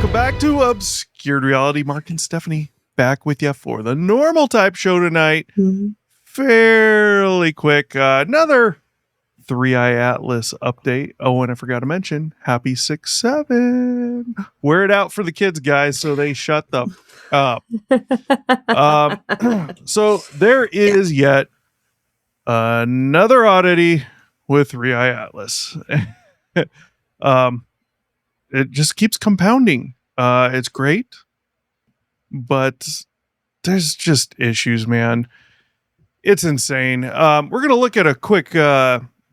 Welcome back to Obscured Reality. Mark and Stephanie back with you for the normal type show tonight. Fairly quick. Another 3i Atlas update. Oh, and I forgot to mention, happy 6/7. Wear it out for the kids, guys, so they shut the up. So there is yet another oddity with 3i Atlas. It just keeps compounding. It's great, but there's just issues, man. It's insane. We're going to look at a quick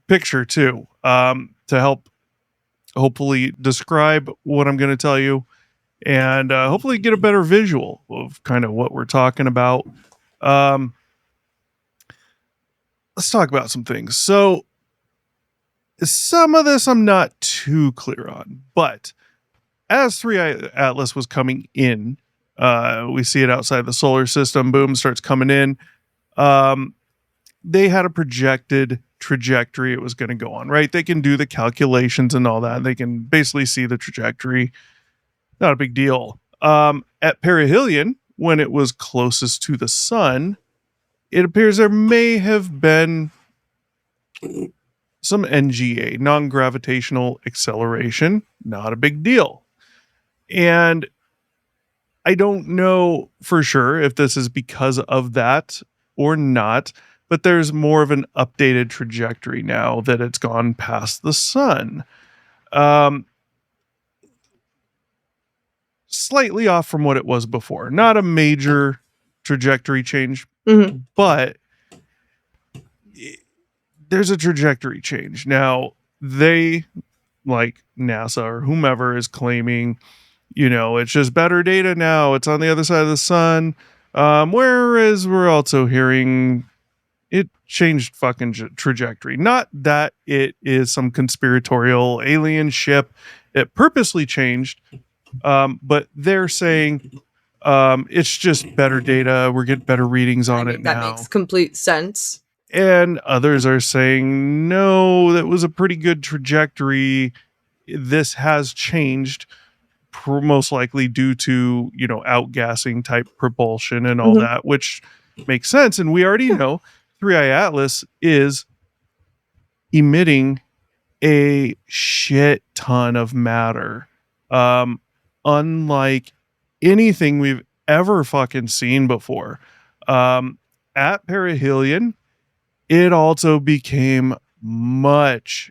picture too, to help hopefully describe what I'm going to tell you, and hopefully get a better visual of kind of what we're talking about. Let's talk about some things. So some of this I'm not too clear on, but as 3i Atlas was coming in, we see it outside the solar system, boom, starts coming in. They had a projected trajectory it was going to go on, right? They can do the calculations and all that. They can basically see the trajectory. Not a big deal. At perihelion, when it was closest to the sun, it appears there may have been some NGA, non-gravitational acceleration. Not a big deal. And I don't know for sure if this is because of that or not, but there's more of an updated trajectory now that it's gone past the sun. Slightly off from what it was before. Not a major trajectory change, but there's a trajectory change. Now, they, like NASA or whomever, is claiming, it's just better data now. It's on the other side of the sun. Whereas we're also hearing it changed fucking trajectory. Not that it is some conspiratorial alien ship. It purposely changed. But they're saying it's just better data. We're getting better readings on it now. That makes complete sense. And others are saying, no, that was a pretty good trajectory. This has changed, most likely due to, outgassing type propulsion and all that, which makes sense. And we already know 3i Atlas is emitting a shit ton of matter. Unlike anything we've ever fucking seen before. At perihelion, it also became much,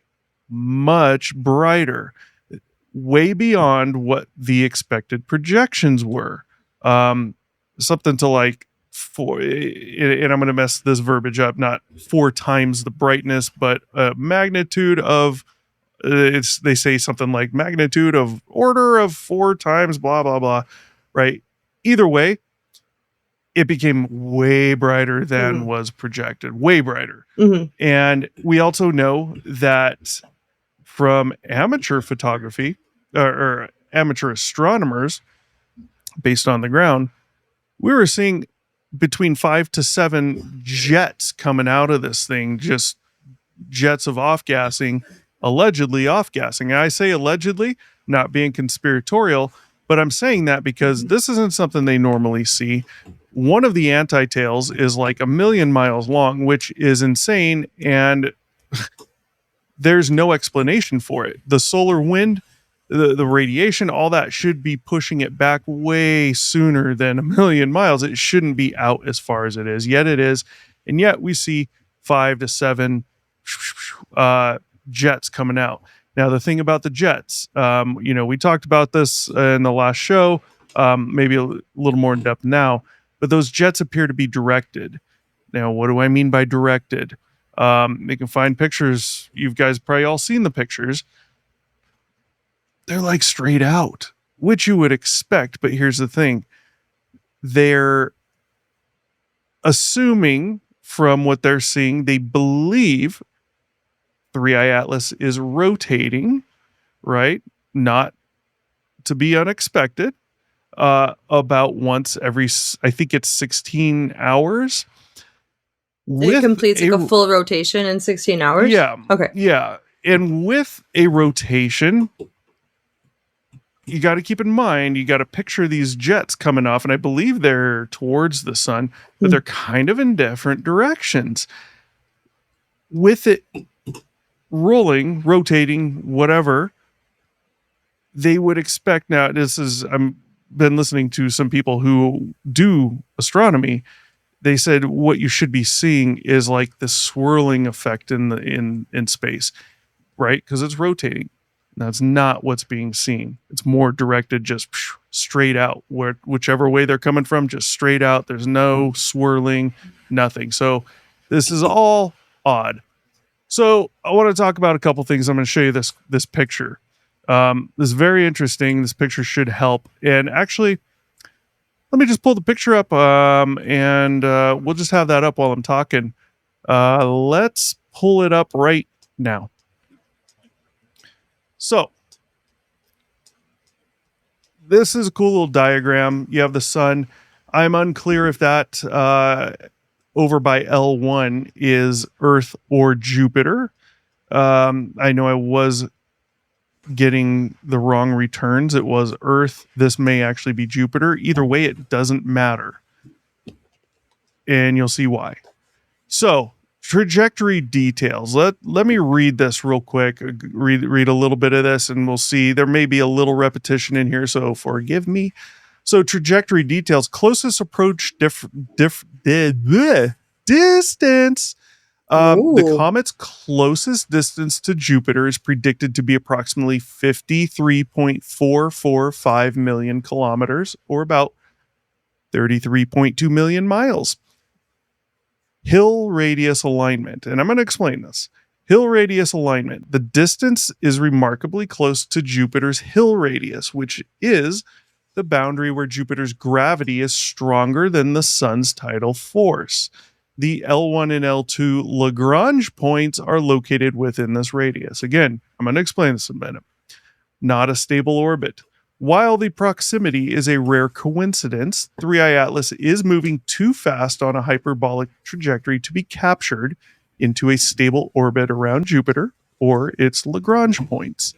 much brighter, way beyond what the expected projections were. Something to like four, and I'm going to mess this verbiage up, not 4 times the brightness, but a magnitude of, they say something like magnitude of order of 4 times, blah, blah, blah, right? Either way, it became way brighter than was projected, way brighter. And we also know that from amateur photography or amateur astronomers based on the ground, we were seeing between 5 to 7 jets coming out of this thing, just jets of off-gassing, allegedly off-gassing. And I say allegedly, not being conspiratorial, but I'm saying that because this isn't something they normally see. One of the anti-tails is like 1 million miles long, which is insane, and there's no explanation for it. The solar wind, the radiation, all that should be pushing it back way sooner than 1 million miles. It shouldn't be out as far as it is, yet it is. And yet we see 5 to 7 jets coming out. Now, the thing about the jets, we talked about this in the last show, maybe a little more in depth now, but those jets appear to be directed. Now, what do I mean by directed? They can find pictures. You guys probably all seen the pictures. They're like straight out, which you would expect. But here's the thing. They're assuming from what they're seeing, they believe 3i Atlas is rotating, right? Not to be unexpected, about once every, I think it's 16 hours. It completes like a full rotation in 16 hours? Yeah. Okay. Yeah. And with a rotation, you got to keep in mind, you got to picture these jets coming off, and I believe they're towards the sun, but they're kind of in different directions. With it rolling, rotating, whatever, they would expect. Now, I'm been listening to some people who do astronomy. They said what you should be seeing is like the swirling effect in space, right? Because it's rotating. That's not what's being seen. It's more directed, just straight out, whichever way they're coming from, just straight out. There's no swirling, nothing. So this is all odd. So I want to talk about a couple things. I'm going to show you this picture. This is very interesting. This picture should help. And actually, let me just pull the picture up, and we'll just have that up while I'm talking. Let's pull it up right now. So this is a cool little diagram. You have the sun. I'm unclear if that over by L1 is Earth or Jupiter. I know I was getting the wrong returns. It was Earth. This may actually be Jupiter. Either way, it doesn't matter. And you'll see why. So, trajectory details. Let me read this real quick. Read a little bit of this, and we'll see. There may be a little repetition in here, so forgive me. So, trajectory details. Closest approach distance. The comet's closest distance to Jupiter is predicted to be approximately 53.445 million kilometers, or about 33.2 million miles. Hill radius alignment. And I'm going to explain this. Hill radius alignment. The distance is remarkably close to Jupiter's Hill radius, which is the boundary where Jupiter's gravity is stronger than the sun's tidal force. The L1 and L2 Lagrange points are located within this radius. Again, I'm going to explain this in a minute. Not a stable orbit. While the proximity is a rare coincidence, 3i Atlas is moving too fast on a hyperbolic trajectory to be captured into a stable orbit around Jupiter or its Lagrange points.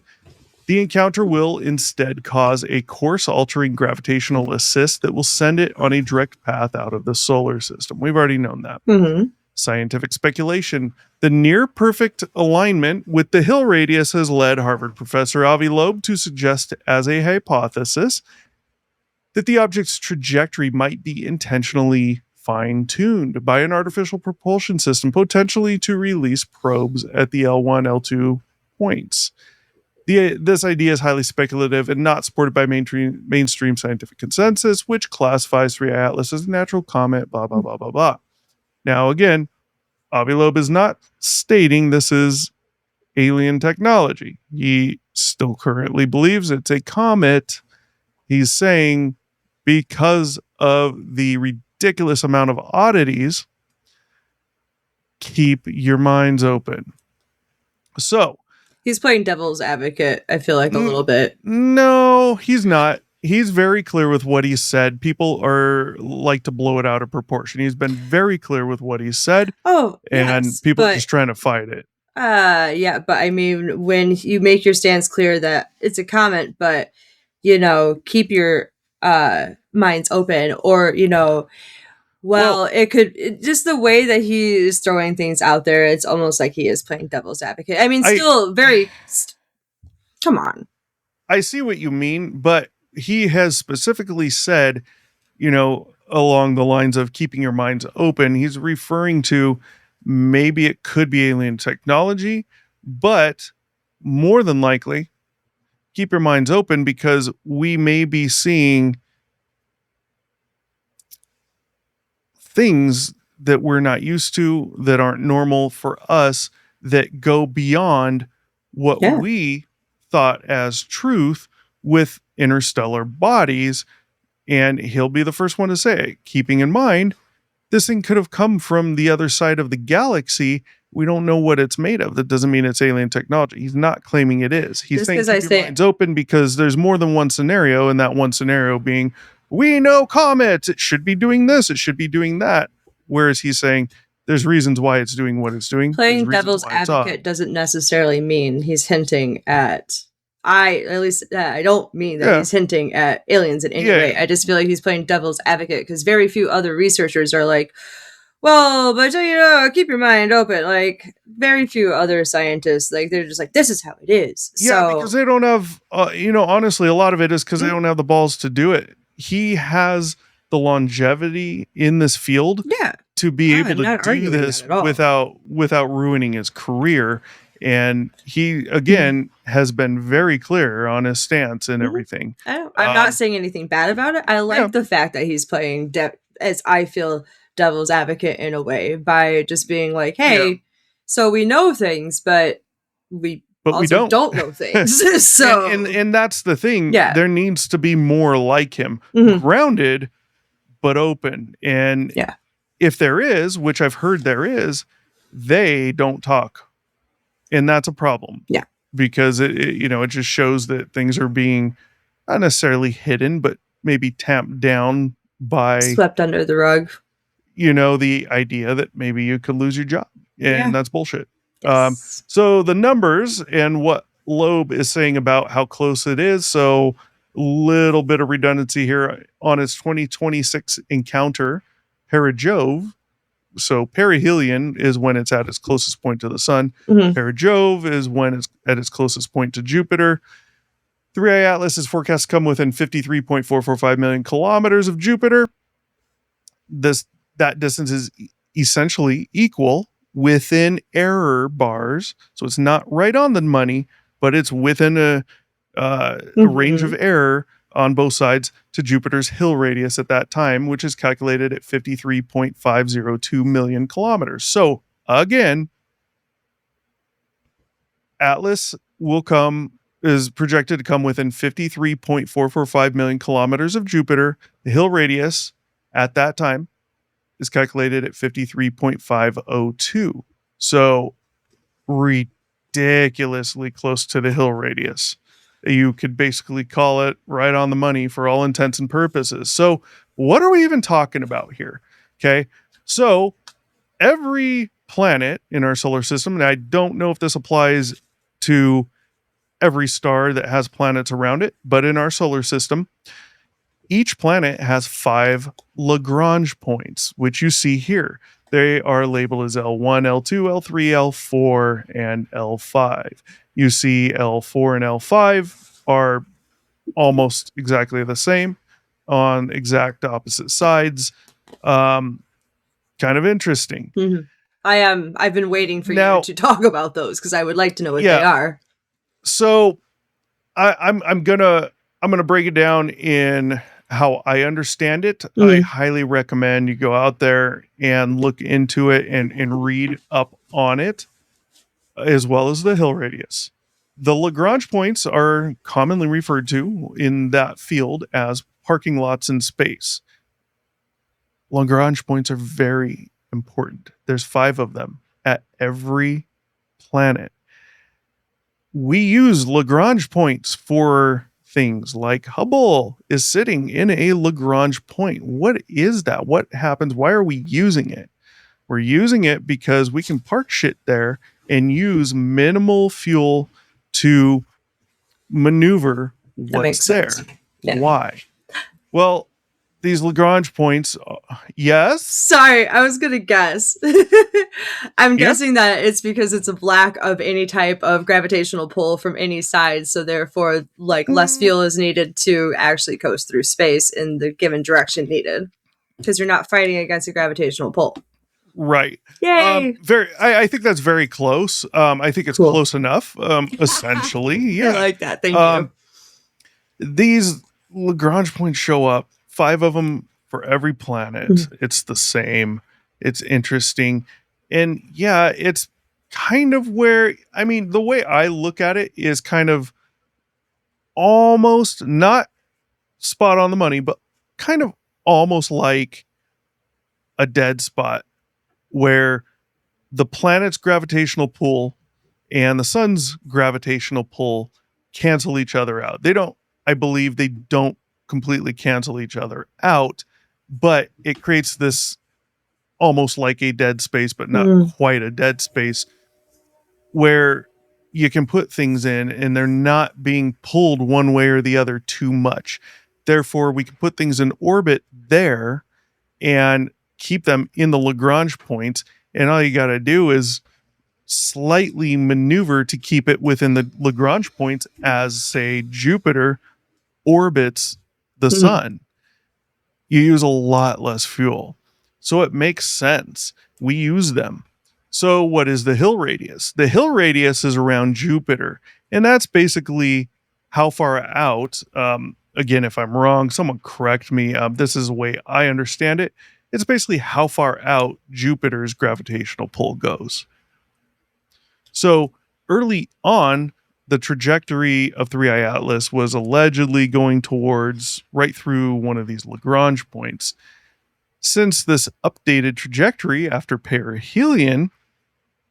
The encounter will instead cause a course-altering gravitational assist that will send it on a direct path out of the solar system. We've already known that. Mm-hmm. Scientific speculation. The near-perfect alignment with the Hill radius has led Harvard professor Avi Loeb to suggest as a hypothesis that the object's trajectory might be intentionally fine-tuned by an artificial propulsion system, potentially to release probes at the L1, L2 points. This idea is highly speculative and not supported by mainstream scientific consensus, which classifies 3i Atlas as a natural comet, blah, blah, blah, blah, blah. Now, again, Avi Loeb is not stating this is alien technology. He still currently believes it's a comet. He's saying because of the ridiculous amount of oddities, keep your minds open. So, he's playing devil's advocate, I feel like, a little bit. No, he's not. He's very clear with what he said. People like to blow it out of proportion. He's been very clear with what he said. Oh, and yes, people are just trying to fight it. Yeah, but I mean, when you make your stance clear that it's a comment, but keep your minds open, or it could just the way that he is throwing things out there. It's almost like he is playing devil's advocate. I mean, come on. I see what you mean, but he has specifically said, along the lines of keeping your minds open. He's referring to maybe it could be alien technology, but more than likely, keep your minds open because we may be seeing things that we're not used to, that aren't normal for us, that go beyond what we thought as truth with interstellar bodies. And he'll be the first one to say it, keeping in mind this thing could have come from the other side of the galaxy. We don't know what it's made of. That doesn't mean it's alien technology. He's not claiming it is. He's saying keep your minds open because there's more than one scenario, and that one scenario being, we know comets, it should be doing this, it should be doing that. Whereas he's saying there's reasons why it's doing what it's doing. Playing devil's advocate doesn't necessarily mean he's hinting at I don't mean that Yeah. he's hinting at aliens in any way. Yeah. I just feel like he's playing devil's advocate because very few other researchers are like, well, but keep your mind open. Like very few other scientists, like they're just like, this is how it is. Yeah, because So they don't have, honestly, a lot of it is because they Mhm. don't have the balls to do it. He has the longevity in this field yeah, to be able I'm to not do arguing that this at all. without ruining his career. And he Mhm. again has been very clear on his stance and Mhm. everything. I'm not saying anything bad about it. I Yeah, like the fact that he's playing as I feel devil's advocate in a way by just being like, yeah, hey, so we know things, but we but we also don't. don't know things. and and So and that's the thing. yeah. There needs to be more like him, Mhm. grounded but open. And Yeah. if there is, which I've heard there is, they don't talk, and that's a problem Yeah. because it just shows that things are being not necessarily hidden, but maybe tamped down by Swept under the rug. the idea that maybe you could lose your job, Yeah. and that's bullshit. Um, Yes. so the numbers and what Loeb is saying about how close it is. So little bit of redundancy here on its 2026 encounter, Perigove. So perihelion is when it's at its closest point to the sun. Mhm. Perigove is when it's at its closest point to Jupiter. 3i Atlas is forecast to come within 53.445 million kilometers of Jupiter. This that distance is essentially equal within error bars, so it's not right on the money, but it's within a range of Mhm. error on both sides to Jupiter's Hill radius at that time, which is calculated at 53.502 million kilometers. So again, Atlas is projected to come within 53.445 million kilometers of Jupiter. The Hill radius at that time is calculated at 53.502. So ridiculously close to the Hill radius. You could basically call it right on the money for all intents and purposes. So, what are we even talking about here? Okay. So, every planet in our solar system, and I don't know if this applies to every star that has planets around it, but in our solar system, each planet has 5 Lagrange points, which you see here. They are labeled as L1, L2, L3, L4, and L5. You see L4 and L5 are almost exactly the same on exact opposite sides. Um, kind of interesting. Mhm. I've been waiting for you Now, to talk about those because I would like to know what they yeah, are. so I'm gonna break it down in how I understand it. I Mhm. highly recommend you go out there and look into it and read up on it, as well as the Hill radius. The Lagrange points are commonly referred to in that field as parking lots in space. Lagrange points are very important. There's 5 of them at every planet. We use Lagrange points for things like Hubble is sitting in a Lagrange point. What is that? What happens? Why are we using it? We're using it because we can park shit there and use minimal fuel to maneuver That what's makes sense. there. Yeah. Why? Well, these Lagrange points, yes, Sorry, I was gonna guess. I'm yeah, guessing that it's because it's a lack of any type of gravitational pull from any side, so therefore, like less mm, fuel is needed to actually coast through space in the given direction needed, because you're not fighting against a gravitational pull. right. Yay! I think that's very close. I think it's Cool. close enough. Essentially, I yeah. like that. Thank you. Um, these Lagrange points show up, 5 of them for every planet. Mhm. It's the same. It's interesting. And yeah, it's kind of where, I mean, the way I look at it is kind of almost not spot on the money, but kind of almost like a dead spot where the planet's gravitational pull and the sun's gravitational pull cancel each other out. I believe they don't completely cancel each other out, but it creates this almost like a dead space, but not Mm. quite a dead space where you can put things in and they're not being pulled one way or the other too much. Therefore, we can put things in orbit there and keep them in the Lagrange points. And all you got to do is slightly maneuver to keep it within the Lagrange points as, say, Jupiter orbits the Mhm. sun. You use a lot less fuel. So it makes sense. We use them. So, what is the hill radius? The hill radius is around Jupiter, and that's basically how far out. Again, if I'm wrong, someone correct me. This is the way I understand it. It's basically how far out Jupiter's gravitational pull goes. So, early on, the trajectory of 3i Atlas was allegedly going towards right through one of these Lagrange points. Since this updated trajectory after perihelion,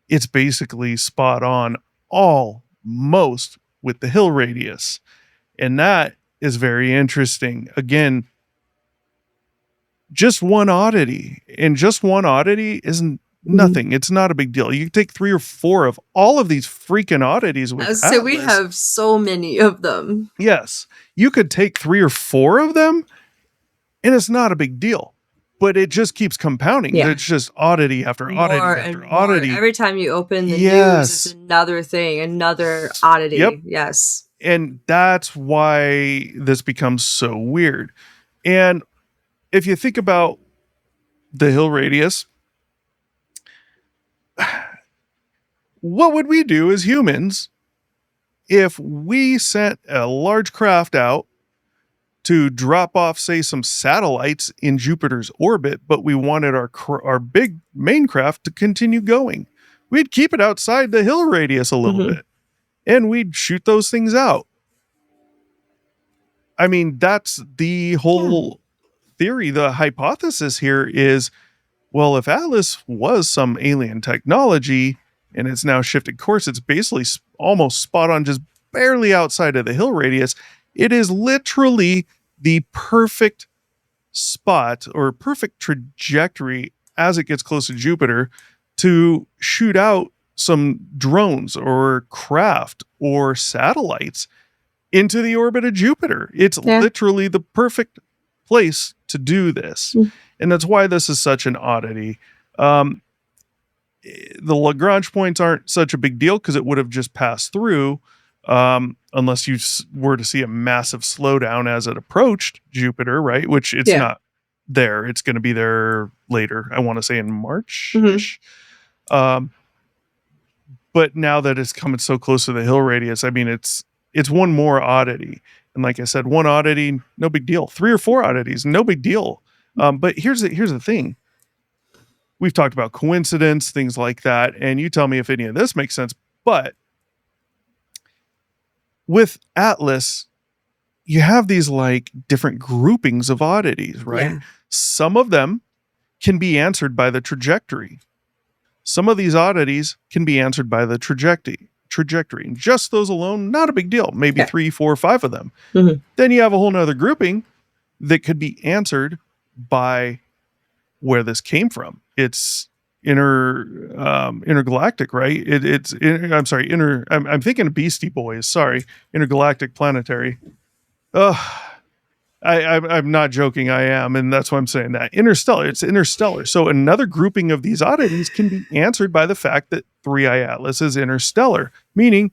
it's basically spot on almost with the hill radius. And that is very interesting. Again, just one oddity, and just one oddity isn't Mhm. nothing. It's not a big deal. You can take 3 or 4 of all of these freaking oddities with So we Atlas. have so many of them. Yes, you could take 3 or 4 of them and it's not a big deal. But it just keeps compounding. Yeah. It's just oddity after More oddity after and more. oddity. Every time you open the news, it's Yes. another thing, another Yep. oddity. Yes. And that's why this becomes so weird. And if you think about the hill radius, what would we do as humans if we sent a large craft out to drop off, say, some satellites in Jupiter's orbit, but we wanted our big main craft to continue going? We'd keep it outside the hill radius a little Mhm. bit, and we'd shoot those things out. I mean, that's the Yeah. whole theory. The hypothesis here is, well, if Atlas was some alien technology and it's now shifted course, it's basically almost spot on, just barely outside of the hill radius. It is literally the perfect spot or perfect trajectory as it gets close to Jupiter to shoot out some drones or craft or satellites into the orbit of Jupiter. It's Yeah. literally the perfect place to do this. Mm. And that's why this is such an oddity. Um, the Lagrange points aren't such a big deal because it would have just passed through, unless you were to see a massive slowdown as it approached Jupiter, right? Which it's Yeah. not there. It's going to be there later. I want to say in March Mhm. ish. Um, but now that it's coming so close to the hill radius, I mean, it's one more oddity. And like I said, one oddity, no big deal. 3 or 4 oddities, no big deal. But here's the thing. We've talked about coincidence, things like that, and you tell me if any of this makes sense. But with Atlas, you have these like different groupings of oddities, right? Yeah. Some of them can be answered by the trajectory. Some of these oddities can be answered by the trajectory. And just those alone, not a big deal. Maybe Yeah. 3, 4, 5 of them. Mhm. Then you have a whole nother grouping that could be answered by where this came from. It's intergalactic, right? I'm sorry, I'm thinking of Beastie Boys. Sorry, intergalactic planetary. Ugh. I'm not joking. I am, and that's why I'm saying that interstellar. It's interstellar. So another grouping of these oddities can be answered by the fact that 3i Atlas is interstellar, meaning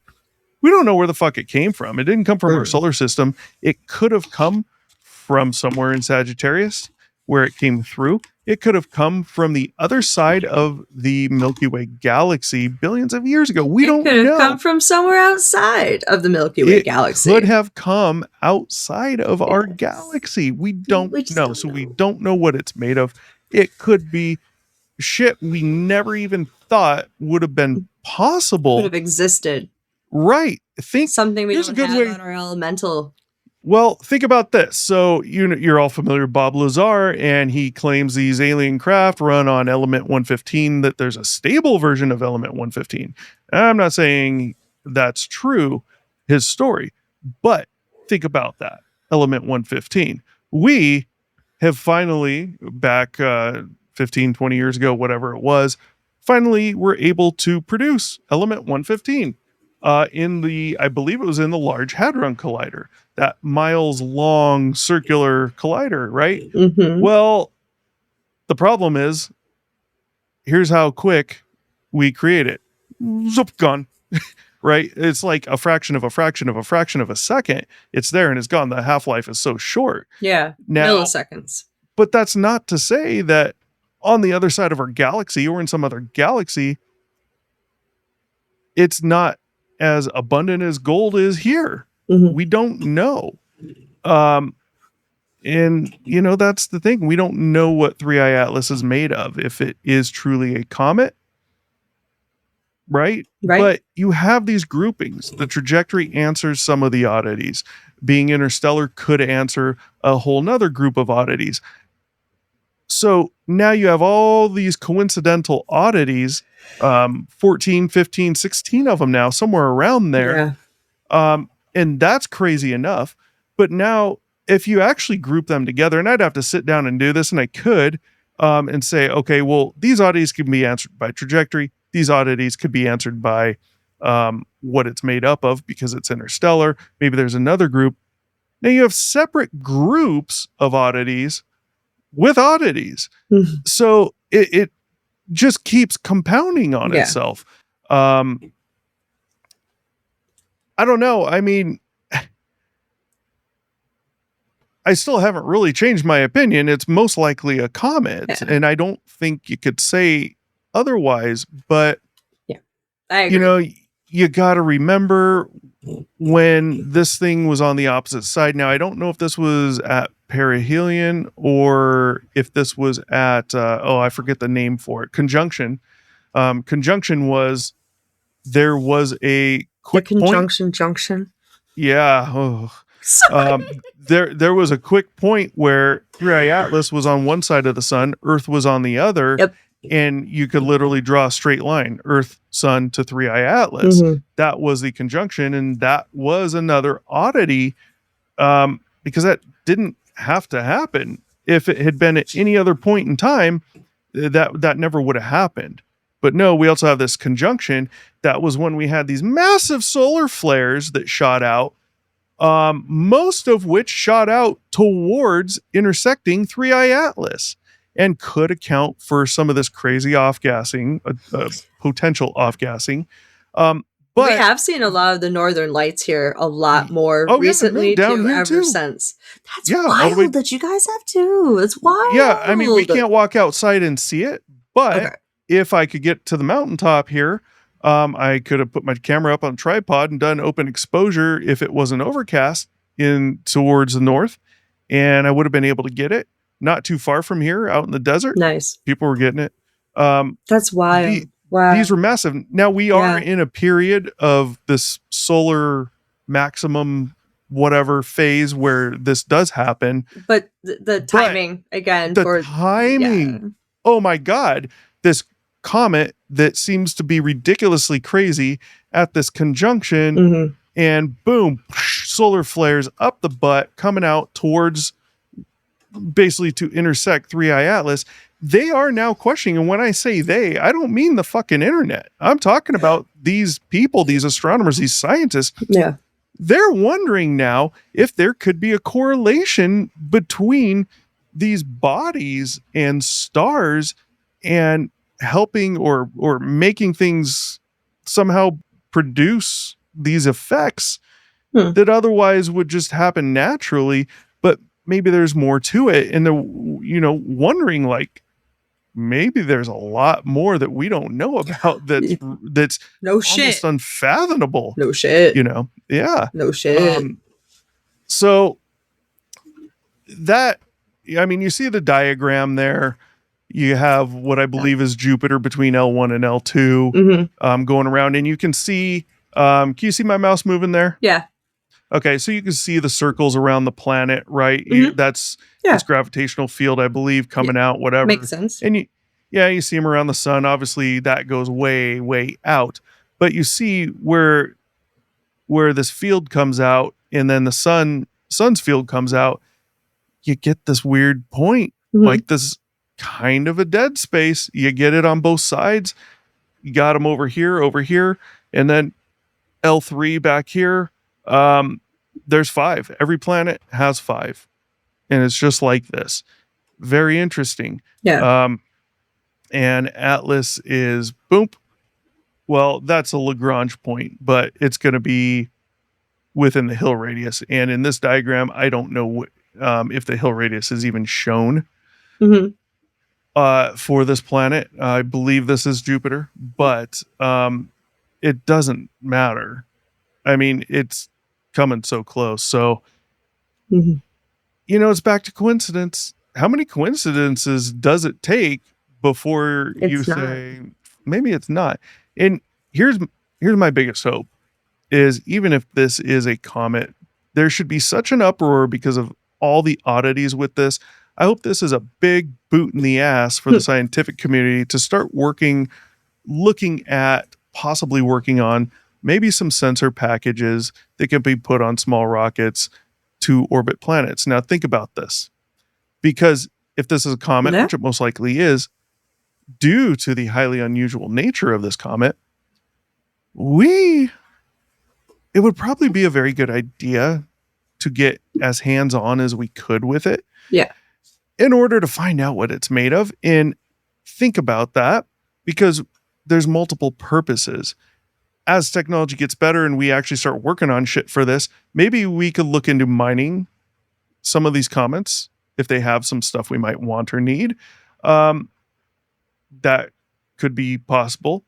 we don't know where the fuck it came from. It didn't come from our Mm. solar system. It could have come from somewhere in Sagittarius where it came through. It could have come from the other side of the Milky Way galaxy billions of years ago. We It don't could have come know. from somewhere outside of the Milky Way It galaxy. could have come outside of our Yes. galaxy. We don't We just know. don't So we know. don't know what it's made of. It could be shit we never even thought would have been Could possible. have existed. Right. Think Something we here's a don't good have way. on our elemental. Well, think about this. So you're all familiar with Bob Lazar, and he claims these alien craft run on element 115, that there's a stable version of element 115. I'm not saying that's true, his story, but think about that. Element 115. We have finally, back 15, 20 years ago, whatever it was, finally were able to produce element 115. I believe it was in the Large Hadron Collider, that miles long circular collider, right? Mm-hmm. Well, the problem is, here's how quick we create it. Zoop, gone. Right? It's like a fraction of a fraction of a fraction of a second. It's there and it's gone. The half life is so short. Yeah. Now, Milliseconds. but that's not to say that on the other side of our galaxy or in some other galaxy, it's not as abundant as gold is here. Mm-hmm. We don't know. And that's the thing. We don't know what 3i Atlas is made of, if it is truly a comet, right? Right. But you have these groupings. The trajectory answers some of the oddities. Being interstellar could answer a whole nother group of oddities. So now you have all these coincidental oddities, 14, 15, 16 of them now, somewhere around there. Yeah. And that's crazy enough. But now, if you actually group them together, and I'd have to sit down and do this, and I could, and say, okay, well, these oddities can be answered by trajectory. These oddities could be answered by what it's made up of, because it's interstellar. Maybe there's another group. Now you have separate groups of oddities with oddities. Mhm. So it just keeps compounding on Yeah. itself. I don't know. I mean, I still haven't really changed my opinion. It's most likely a comet, Yeah. and I don't think you could say otherwise. But I agree. you got to remember when this thing was on the opposite side. Now, I don't know if this was at perihelion or if this was at I forget the name for it. Conjunction. Conjunction was, there was a quick the conjunction junction. Yeah. There was a quick point where 3i Atlas was on one side of the sun, Earth was on the other. Yep. And you could literally draw a straight line, Earth, Sun to 3i Atlas. Mhm. That was the conjunction, and that was another oddity, because that didn't have to happen. If it had been at any other point in time, that never would have happened. But no, we also have this conjunction. That was when we had these massive solar flares that shot out, most of which shot out towards intersecting 3i Atlas, and could account for some of this crazy off-gassing, potential off-gassing. But we have seen a lot of the northern lights here a lot more recently, down too, here ever too. since. That's Yeah, all the way- wild that you guys have too. It's wild. Yeah, I mean, we can't walk outside and see it, but if I could get to the mountaintop here, I could have put my camera up on a tripod and done open exposure if it wasn't overcast in towards the north, and I would have been able to get it. Not too far from here, out in the desert. Nice. People were getting it. That's wild. Wow. These were massive. Now we are in a period of this solar maximum whatever phase where this does happen. But the timing, again, the timing. Oh my God. This comet that seems to be ridiculously crazy at this conjunction, Mm-hmm. and boom, solar flares up the butt, coming out towards, basically to intersect 3i Atlas. They are now questioning, and when I say they, I don't mean the fucking internet. I'm talking about these people, these astronomers, these scientists. Yeah. They're wondering now if there could be a correlation between these bodies and stars, and helping or making things somehow produce these effects that otherwise would just happen naturally. But maybe there's more to it, and they're wondering, like, maybe there's a lot more that we don't know about that's no shit, almost unfathomable. No shit. Yeah. No shit. So that, I mean, you see the diagram there. You have what I believe is Jupiter between L1 and L2, going around, and you can see. Can you see my mouse moving there? Yeah. Okay, so you can see the circles around the planet, right? That's this gravitational field, I believe, coming out, whatever. Makes sense. And you see them around the sun. Obviously, that goes way, way out. But you see where this field comes out, and then the sun's field comes out. You get this weird point, like this kind of a dead space. You get it on both sides. You got them over here, and then L3 back here, um, there's 5. Every planet has 5, and it's just like this. Very interesting. Yeah. Um, and Atlas is boom. Well, that's a Lagrange point, but it's going to be within the hill radius. And in this diagram, I don't know if the hill radius is even shown Hmm. for this planet. I believe this is Jupiter, but it doesn't matter. I mean, it's coming so close. So, Hmm. it's back to coincidence. How many coincidences does it take before you It's not. say maybe it's not? And here's here's my biggest hope is even if this is a comet, there should be such an uproar because of all the oddities with this. I hope this is a big boot in the ass for the scientific community to start looking at possibly working on maybe some sensor packages that can be put on small rockets to orbit planets. Now, think about this because if this is a comet, Yeah. which it most likely is, due to the highly unusual nature of this comet, it would probably be a very good idea to get as hands on as we could with it Yeah. in order to find out what it's made of. And think about that because there's multiple purposes. As technology gets better and we actually start working on shit for this, maybe we could look into mining some of these comets if they have some stuff we might want or need. Um, that could be possible.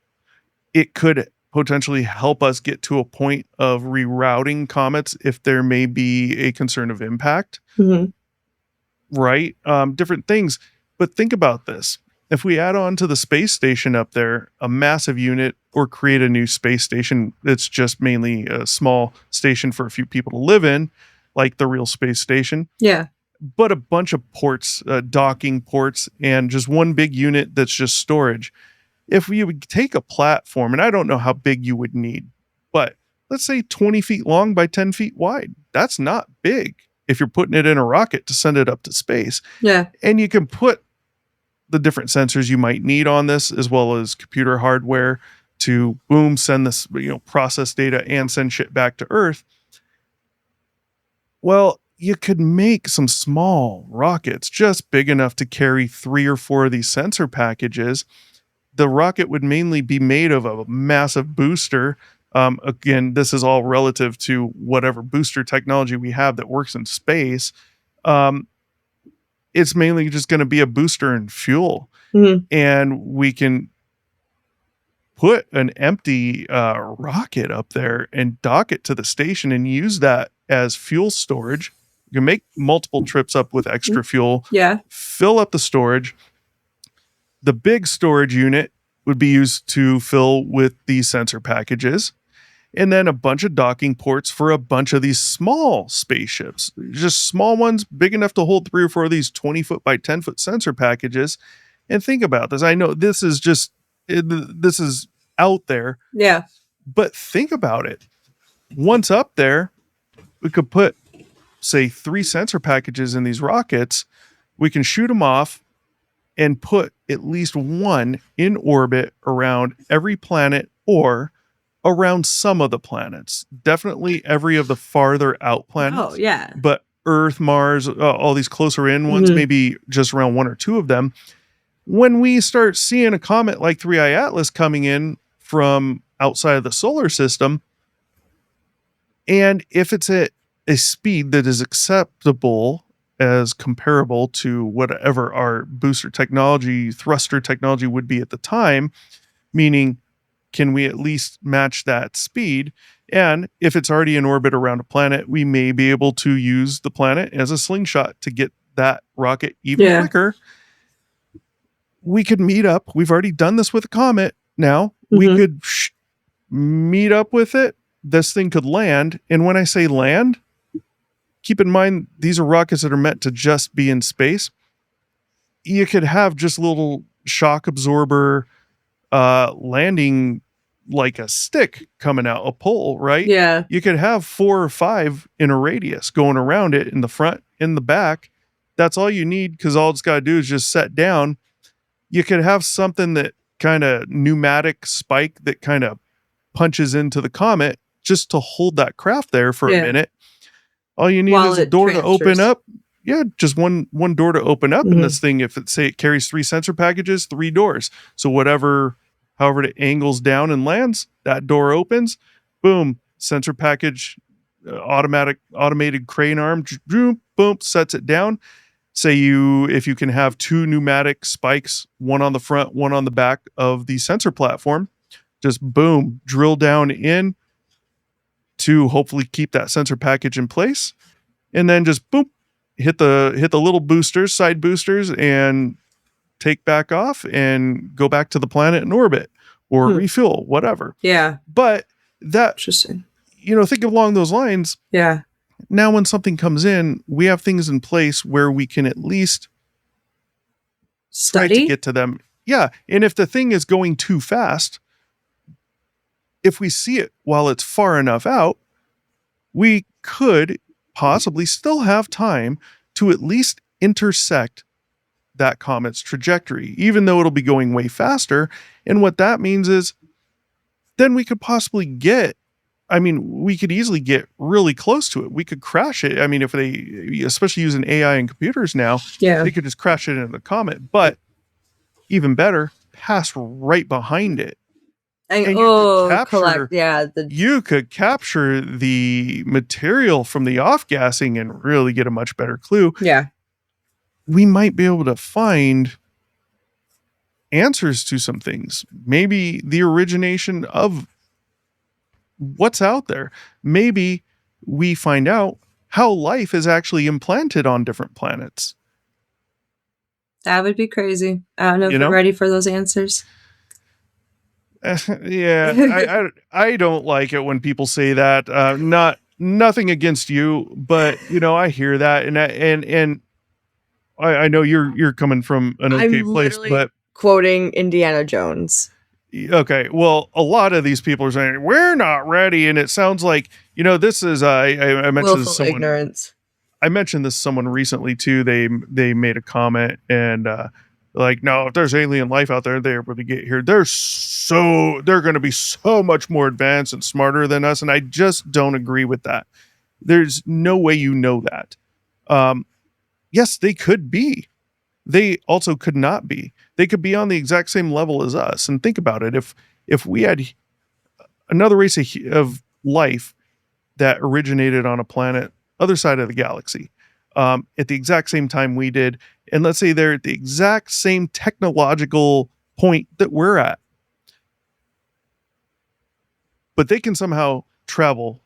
It could potentially help us get to a point of rerouting comets if there may be a concern of impact, Hmm. right? Different things. But think about this. If we add on to the space station up there a massive unit or create a new space station that's just mainly a small station for a few people to live in, like the real space station, Yeah. but a bunch of ports, docking ports, and just one big unit that's just storage. If we would take a platform, and I don't know how big you would need, but let's say 20 feet long by 10 feet wide, that's not big if you're putting it in a rocket to send it up to space. Yeah. And you can put the different sensors you might need on this, as well as computer hardware to boom, send this, process data and send shit back to Earth. Well, you could make some small rockets just big enough to carry 3 or 4 of these sensor packages. The rocket would mainly be made of a massive booster. Again, this is all relative to whatever booster technology we have that works in space. Um, it's mainly just going to be a booster and fuel. Hmm. And we can put an empty rocket up there and dock it to the station and use that as fuel storage. You can make multiple trips up with extra fuel, Yeah. fill up the storage. The big storage unit would be used to fill with these sensor packages, and then a bunch of docking ports for a bunch of these small spaceships, just small ones big enough to hold 3 or 4 of these 20-foot by 10-foot sensor packages. And think about this. I know this is out there, Yeah. but think about it. Once up there, we could put, say, 3 sensor packages in these rockets. We can shoot them off and put at least one in orbit around every planet or around some of the planets. Definitely every of the farther out Oh, planets, yeah. but Earth, Mars, all these closer in ones, Mhm. maybe just around 1 or 2 of them. When we start seeing a comet like 3I Atlas coming in from outside of the solar system, and if it's at a speed that is acceptable as comparable to whatever our booster technology, thruster technology would be at the time, meaning can we at least match that speed? And if it's already in orbit around a planet, we may be able to use the planet as a slingshot to get that rocket even Yeah. quicker. We could meet up. We've already done this with a comet. Now we Mhm. could meet up with it. This thing could land. And when I say land, keep in mind these are rockets that are meant to just be in space. You could have just a little shock absorber landing like a stick coming out a pole, right? Yeah. You could have 4 or 5 in a radius going around it in the front, in the back. That's all you need because all it's got to do is just set down. You could have something that kind of pneumatic spike that kind of punches into the comet, just to hold that craft there for a Yeah. minute. All you need While is a it door to open transfers. up. Yeah, just one door to open up, and Mhm. this thing, if it say it carries 3 sensor packages, 3 doors. So however it angles down and lands, that door opens. Boom, sensor package, automated crane arm, boom, sets it down. If you can have 2 pneumatic spikes, one on the front, one on the back of the sensor platform, just boom, drill down in to hopefully keep that sensor package in place, and then just boom, hit the little boosters, side boosters, and take back off and go back to the planet in orbit or refuel, whatever. Yeah. But that, Interesting. think along those lines. Yeah. Now, when something comes in, we have things in place where we can at least try to Study? get to them. Yeah. And if the thing is going too fast, if we see it while it's far enough out, we could possibly still have time to at least intersect that comet's trajectory, even though it'll be going way faster. And what that means is then we could possibly we could easily get really close to it. We could crash it. I mean, if they, especially using AI and computers now, Yeah. they could just crash it into the comet. But even better, pass right behind it. And, And you could collect. Yeah. you could capture the material from the off gassing and really get a much better clue. Yeah. We might be able to find answers to some things. Maybe the origination of what's out there. Maybe we find out how life is actually implanted on different planets. That would be crazy. I don't know if You you're know? ready for those answers. Yeah, I don't like it when people say that. Nothing against you, but I hear that, and I know you're coming from an okay I'm place, literally but quoting Indiana Jones. okay. Well, a lot of these people are saying we're not ready, and it sounds like this is I mentioned this to Willful someone. ignorance. I mentioned this to someone recently too. They made a comment and like, no, if there's alien life out there, they're able to get here. They're going to be so much more advanced and smarter than us, and I just don't agree with that. There's no way that. Yes, they could be. They also could not be. They could be on the exact same level as us. And think about it: if we had another race of life that originated on a planet other side of the galaxy at the exact same time we did, and let's say they're at the exact same technological point that we're at, but they can somehow travel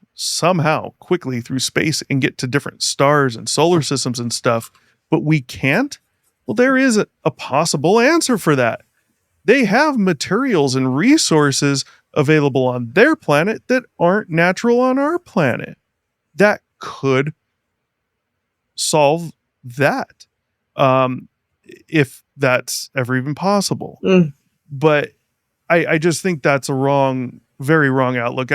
quickly through space and get to different stars and solar systems and stuff, but we can't. Well, there is a possible answer for that. They have materials and resources available on their planet that aren't natural on our planet. That could solve that, if that's ever even possible. But I just think that's a very wrong outlook.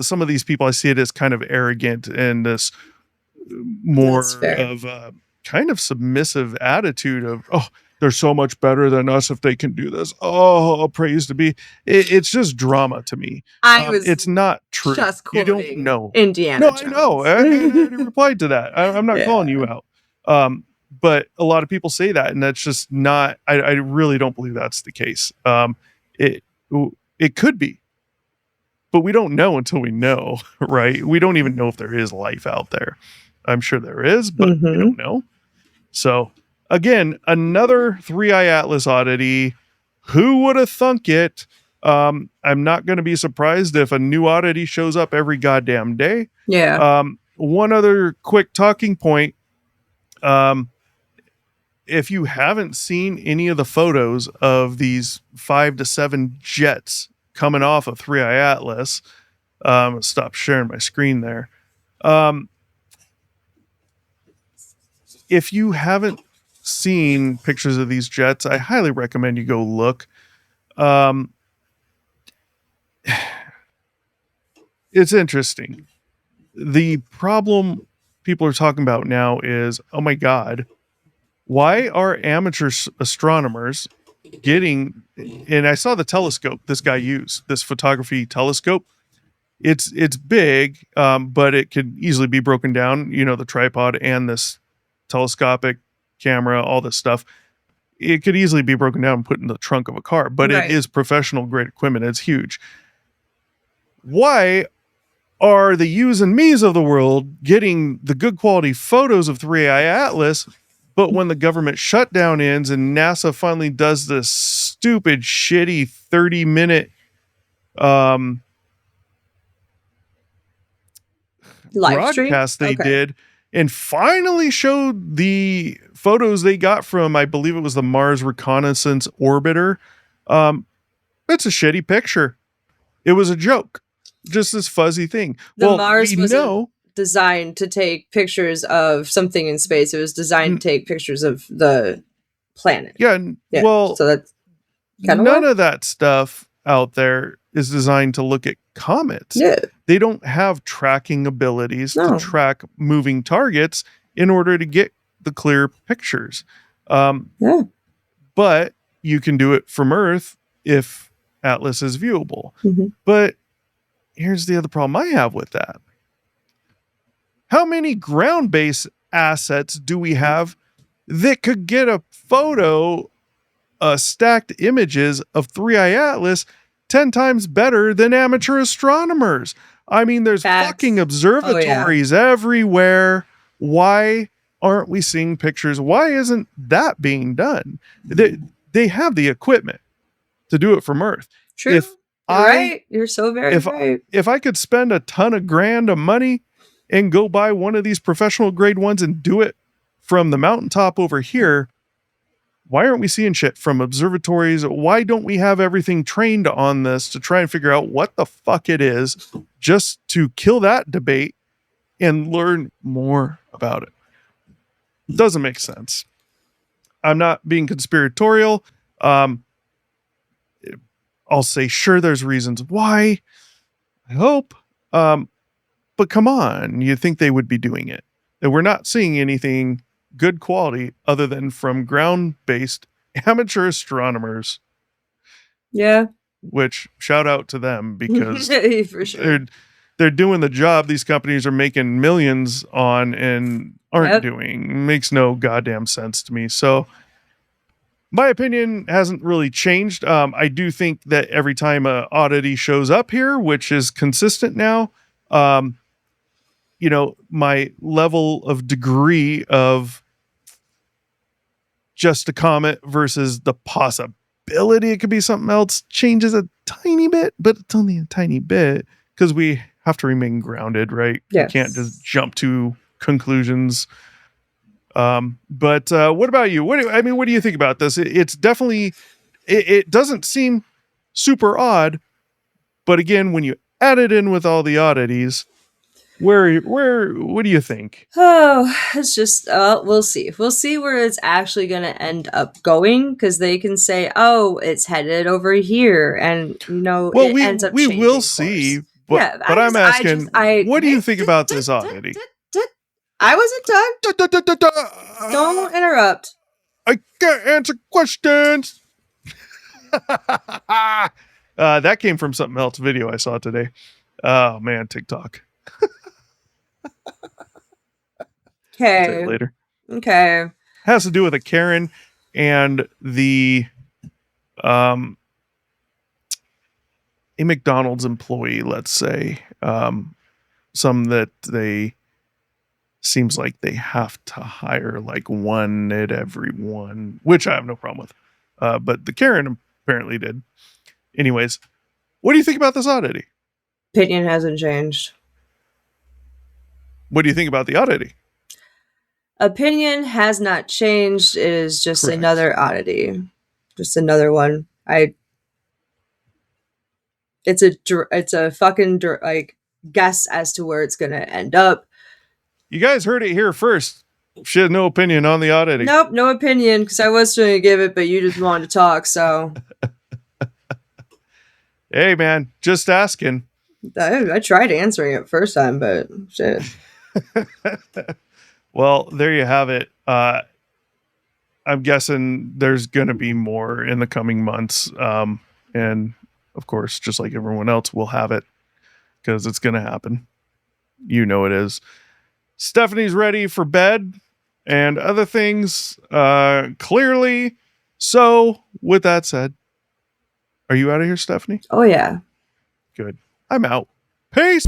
Some of these people, I see it as kind of arrogant and this more of a kind of submissive attitude of, oh, they're so much better than us if they can do this. Oh, praise to be. It's just drama to me. It's not true. Just you don't know. Indiana Jones. I know. I already replied to that. I'm not calling you out. But a lot of people say that, and that's just not. I really don't believe that's the case. It could be, but we don't know until we know, right? We don't even know if there is life out there. I'm sure there is, but we don't know. So again, another 3i Atlas oddity. Who would have thunk it? I'm not going to be surprised if a new oddity shows up every goddamn day. Yeah. One other quick talking point. If you haven't seen any of the photos of these 5 to 7 jets coming off of 3i Atlas, stop sharing my screen there. If you haven't seen pictures of these jets, I highly recommend you go look. It's interesting. The problem people are talking about now is, oh my God, why are amateur astronomers getting, and I saw the telescope this guy used, this photography telescope. It's big, but it could easily be broken down. The tripod and this telescopic camera, all this stuff. It could easily be broken down and put in the trunk of a car, but it Right. is professional grade equipment. It's huge. Why are the yous and me's of the world getting the good quality photos of 3AI Atlas, but when the government shutdown ends and NASA finally does this stupid, shitty 30-minute um, Live stream? broadcast they Okay. did and finally showed the photos they got from, I believe it was the Mars Reconnaissance Orbiter, um, it's a shitty picture. It was a joke. Just this fuzzy thing. The Well, Mars we wasn't know. designed to take pictures of something in space. It was designed to take pictures of the planet. Yeah, Yeah. well, So that's kind of none what? of that stuff out there is designed to look at comets. Yeah. They don't have tracking abilities to No. track moving targets in order to get the clear pictures. Yeah. But you can do it from Earth if Atlas is viewable. Mm-hmm. But here's the other problem I have with that. How many ground-based assets do we have that could get a photo, stacked images of 3i Atlas 10 times better than amateur astronomers? I mean, there's Facts. fucking observatories everywhere. Why aren't we seeing pictures? Why isn't that being done? They have the equipment to do it from Earth. True. If You're right. You're so very right. If I could spend a ton of grand of money and go buy one of these professional grade ones and do it from the mountaintop over here, why aren't we seeing shit from observatories? Why don't we have everything trained on this to try and figure out what the fuck it is, just to kill that debate and learn more about it? Doesn't make sense. I'm not being conspiratorial. I'll say, sure, there's reasons why. I hope. But come on, you think they would be doing it? And we're not seeing anything good quality other than from ground-based amateur astronomers. Yeah. Which, shout out to them, because for sure. they're doing the job these companies are making millions on and aren't doing. Makes no goddamn sense to me. So my opinion hasn't really changed. I do think that every time a Oddity shows up here, which is consistent now, my level of degree of just a comet versus the possibility it could be something else changes a tiny bit, but it's only a tiny bit because we have to remain grounded, right? Yes. We can't just jump to conclusions. But what about you? What do you think about this? It's definitely, it doesn't seem super odd, but again, when you add it in with all the oddities, what do you think? Oh, it's just, we'll see. We'll see where it's actually going to end up going, because they can say, oh, it's headed over here. And, it ends up we will course. See, but I'm asking, what do you think about this Oddity? I wasn't done. Don't interrupt. I can't answer questions. That came from something else video I saw today. Oh man, TikTok. Okay. Later. Okay. Has to do with a Karen and a McDonald's employee, let's say. Some that they seems like they have to hire like one at every one, which I have no problem with. But the Karen apparently did. Anyways, what do you think about this Oddity? Opinion hasn't changed. What do you think about the Oddity? Opinion has not changed. It is just another Oddity. Just another one. It's a fucking like guess as to where it's gonna end up. You guys heard it here first. She has no opinion on the Oddity. Nope, no opinion, because I was trying to give it, but you just wanted to talk, so. Hey man, just asking. I tried answering it first time, but shit. Well, there you have it. I'm guessing there's going to be more in the coming months. And of course, just like everyone else, we'll have it because it's going to happen. You know it is. Stephanie's ready for bed and other things, clearly. So, with that said, are you out of here, Stephanie? Oh yeah. Good. I'm out. Peace.